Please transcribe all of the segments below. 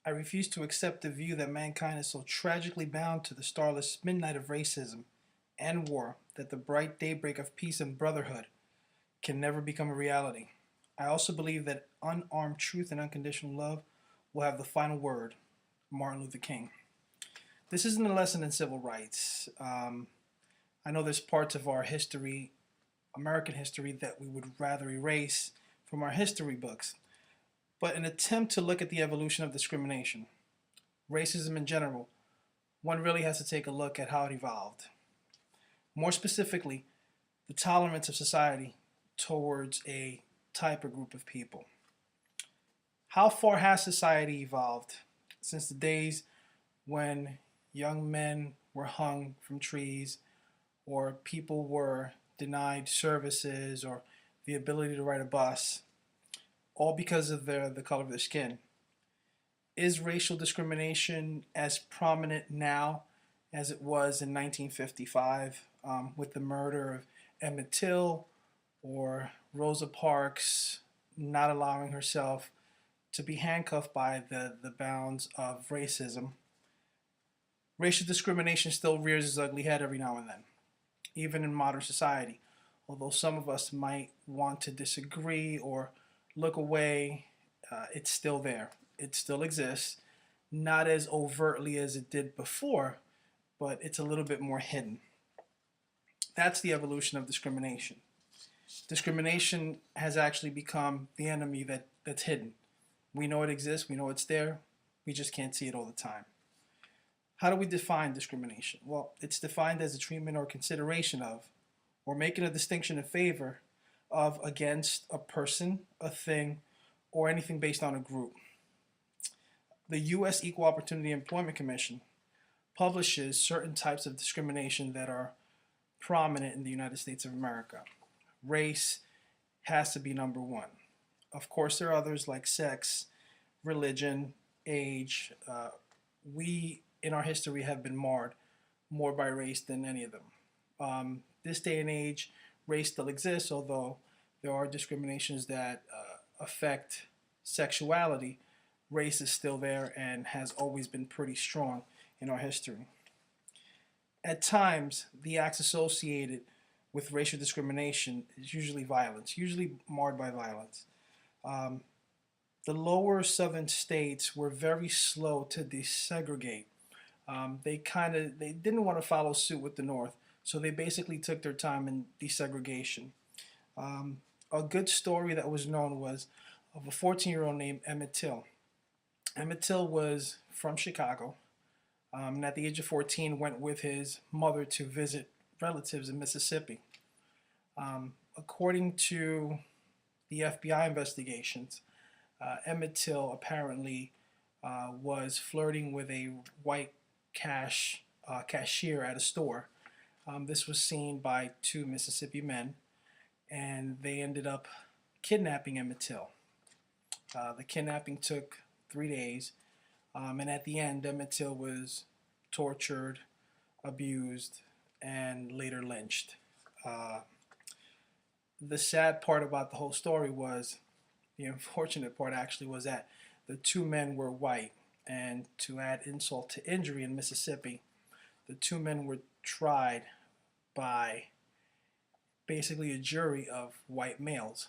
I refuse to accept the view that mankind is so tragically bound to the starless midnight of racism and war that the bright daybreak of peace and brotherhood can never become a reality. I also believe that unarmed truth and unconditional love will have the final word. Martin Luther King. This isn't a lesson in civil rights. I know there's parts of our history, American history, that we would rather erase from our history books. But an attempt to look at the evolution of discrimination, racism in general, one really has to take a look at how it evolved. More specifically, the tolerance of society towards a type or group of people. How far has society evolved since the days when young men were hung from trees or people were denied services or the ability to ride a bus, all because of the color of their skin? Is racial discrimination as prominent now as it was in 1955 with the murder of Emmett Till or Rosa Parks not allowing herself to be handcuffed by the bounds of racism? Racial discrimination still rears its ugly head every now and then, even in modern society. Although some of us might want to disagree or look away, it's still there. It still exists. Not as overtly as it did before, but it's a little bit more hidden. That's the evolution of discrimination. Discrimination has actually become the enemy that's hidden. We know it exists, we know it's there, we just can't see it all the time. How do we define discrimination? Well, it's defined as a treatment or consideration of, or making a distinction in favor of, against a person, a thing, or anything based on a group. The U.S. Equal Opportunity Employment Commission publishes certain types of discrimination that are prominent in the United States of America. Race has to be number one. Of course, there are others like sex, religion, age. We, in our history, have been marred more by race than any of them. This day and age, race still exists, although there are discriminations that affect sexuality. Race is still there and has always been pretty strong in our history. At times, the acts associated with racial discrimination is usually violence, usually marred by violence. The lower southern states were very slow to desegregate. They didn't want to follow suit with the North, so they basically took their time in desegregation. A good story that was known was of a 14-year-old named Emmett Till. Emmett Till was from Chicago, and at the age of 14 went with his mother to visit relatives in Mississippi. According to the FBI investigations, Emmett Till apparently was flirting with a white cashier at a store. This was seen by two Mississippi men, and they ended up kidnapping Emmett Till. The kidnapping took 3 days, and at the end, Emmett Till was tortured, abused, and later lynched. The sad part about the whole story was, the unfortunate part actually, was that the two men were white, and to add insult to injury in Mississippi, the two men were tried by basically a jury of white males,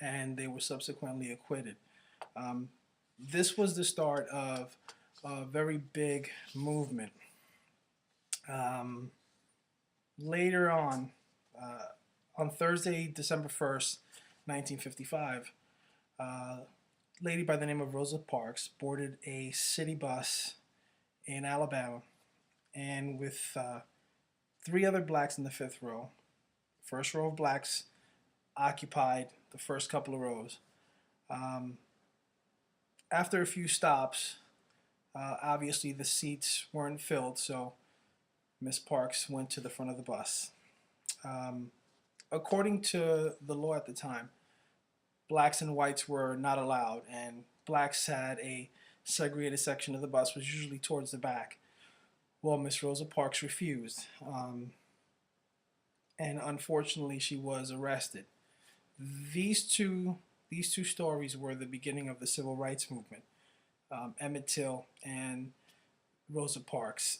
and they were subsequently acquitted. This was the start of a very big movement. Later on Thursday, December 1st, 1955, a lady by the name of Rosa Parks boarded a city bus in Alabama, and with three other blacks in the fifth row. First row of blacks occupied the first couple of rows. After a few stops, obviously the seats weren't filled, so Miss Parks went to the front of the bus. According to the law at the time, blacks and whites were not allowed, and blacks had a segregated section of the bus, was usually towards the back. Well, Miss Rosa Parks refused, and unfortunately she was arrested. These two stories were the beginning of the civil rights movement. Emmett Till, and Rosa Parks.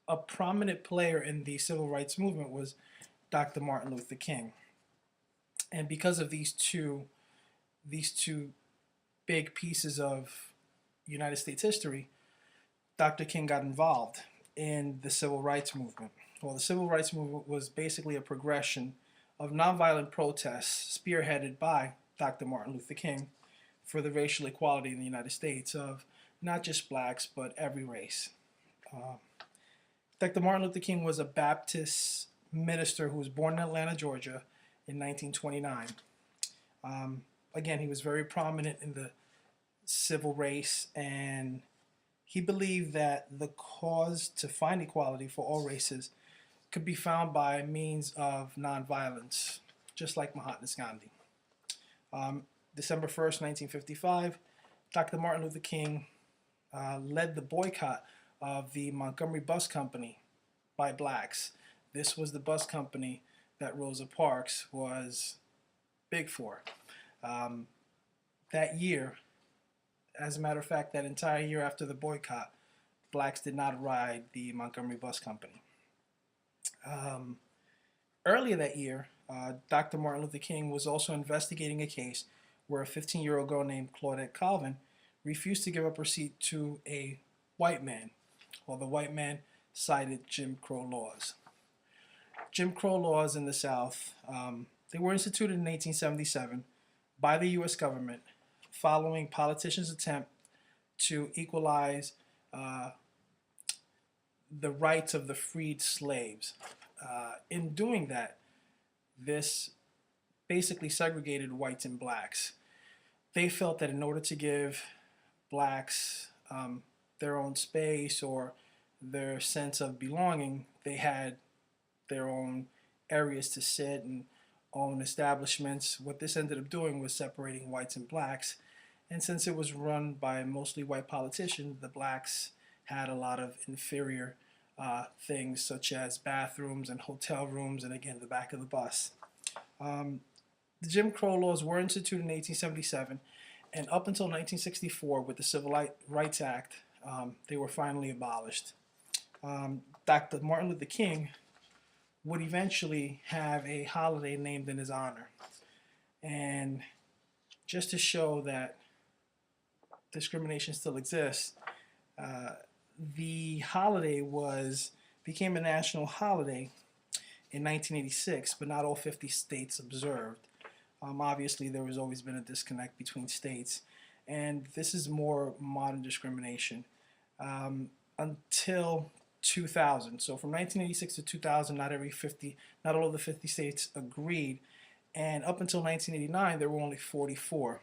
A prominent player in the civil rights movement was Dr. Martin Luther King, and because of these two big pieces of United States history, Dr. King got involved in the civil rights movement. Well, the civil rights movement was basically a progression of nonviolent protests spearheaded by Dr. Martin Luther King for the racial equality in the United States of not just blacks, but every race. Uh, Dr. Martin Luther King was a Baptist minister who was born in Atlanta, Georgia in 1929. Again, he was very prominent in the civil race, and he believed that the cause to find equality for all races could be found by means of nonviolence, just like Mahatma Gandhi. Um, December 1st, 1955, Dr. Martin Luther King led the boycott of the Montgomery Bus Company by blacks. This was the bus company that Rosa Parks was big for. Um, that year, as a matter of fact, that entire year after the boycott, blacks did not ride the Montgomery Bus Company. Um, Earlier that year, Dr. Martin Luther King was also investigating a case where a 15-year-old girl named Claudette Colvin refused to give up her seat to a white man. Well, the white man cited Jim Crow laws. Jim Crow laws in the South, they were instituted in 1877 by the U.S. government following politicians' attempt to equalize the rights of the freed slaves. In doing that, this basically segregated whites and blacks. They felt that in order to give blacks their own space or their sense of belonging, they had their own areas to sit and own establishments. What this ended up doing was separating whites and blacks. And since it was run by mostly white politicians, the blacks had a lot of inferior things such as bathrooms and hotel rooms and, again, the back of the bus. The Jim Crow laws were instituted in 1877, and up until 1964 with the Civil Rights Act, they were finally abolished. Dr. Martin Luther King would eventually have a holiday named in his honor. And just to show that discrimination still exists, the holiday became a national holiday in 1986, but not all 50 states observed. Obviously, there has always been a disconnect between states, and this is more modern discrimination. Until 2000, so from 1986 to 2000, not all of the 50 states agreed, and up until 1989, there were only 44.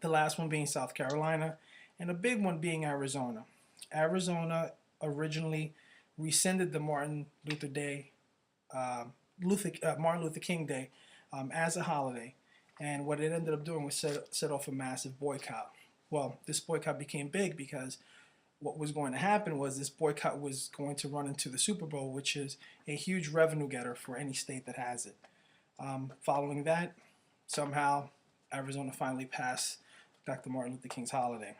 The last one being South Carolina, and a big one being Arizona. Arizona originally rescinded the Martin Luther King Day as a holiday, and what it ended up doing was set off a massive boycott. Well, this boycott became big because what was going to happen was this boycott was going to run into the Super Bowl, which is a huge revenue getter for any state that has it. Following that, somehow Arizona finally passed Dr. Martin Luther King's holiday.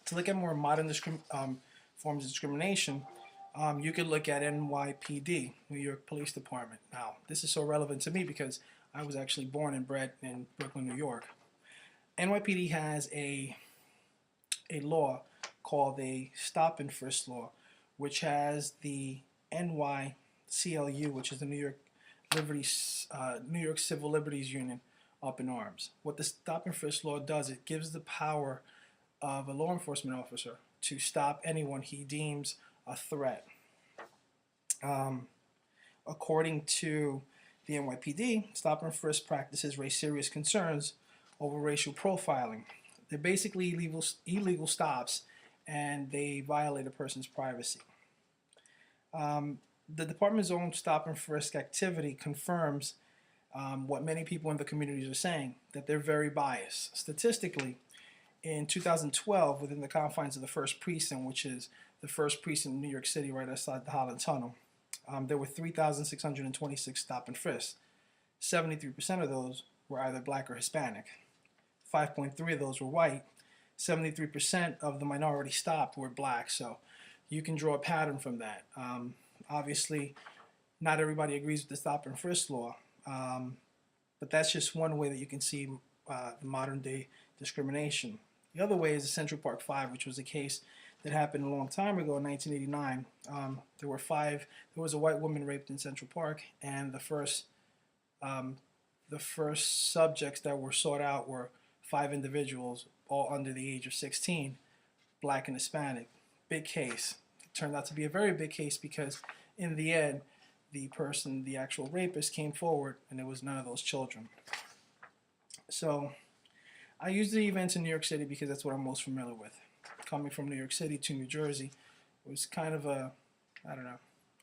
To look at more modern forms of discrimination, you could look at NYPD, New York Police Department. Now, this is so relevant to me because I was actually born and bred in Brooklyn, New York. NYPD has a law called a stop and frisk law, which has the NYCLU, which is the New York Civil Liberties Union, up in arms. What the stop and frisk law does, it gives the power of a law enforcement officer to stop anyone he deems a threat. According to the NYPD, stop and frisk practices raise serious concerns over racial profiling. They're basically illegal stops, and they violate a person's privacy. The department's own stop and frisk activity confirms what many people in the communities are saying, that they're very biased. Statistically, in 2012, within the confines of the 1st Precinct, which is the 1st Precinct in New York City right outside the Holland Tunnel, there were 3,626 stop and frisks. 73% of those were either black or Hispanic. 5.3 of those were white. 73% of the minority stopped were black. So you can draw a pattern from that. Obviously, not everybody agrees with the stop and frisk law, but that's just one way that you can see the modern day discrimination. The other way is the Central Park Five, which was a case that happened a long time ago in 1989. There was a white woman raped in Central Park, and the first subjects that were sought out were 5 individuals, all under the age of 16, black and Hispanic. Big case. It turned out to be a very big case because in the end, the actual rapist came forward, and it was none of those children. So I use the events in New York City because that's what I'm most familiar with. Coming from New York City to New Jersey was kind of a, I don't know,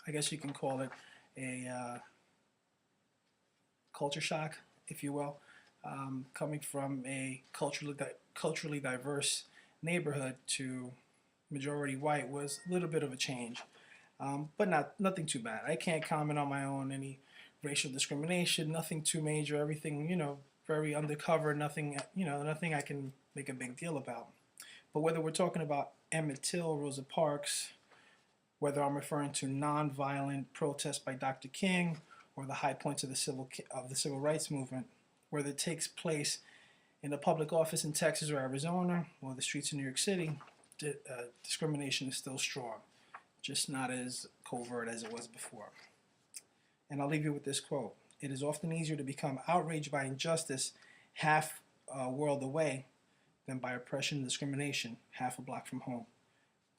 I guess you can call it a culture shock, if you will. Coming from a culturally diverse neighborhood to majority white was a little bit of a change, but nothing too bad. I can't comment on my own any racial discrimination, nothing too major, everything, very undercover, nothing I can make a big deal about. But whether we're talking about Emmett Till, Rosa Parks, whether I'm referring to nonviolent protests by Dr. King, or the high points of the civil rights movement, whether it takes place in a public office in Texas or Arizona, or the streets of New York City, discrimination is still strong, just not as covert as it was before. And I'll leave you with this quote. It is often easier to become outraged by injustice half a world away than by oppression and discrimination half a block from home,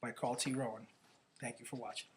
by Carl T. Rowan. Thank you for watching.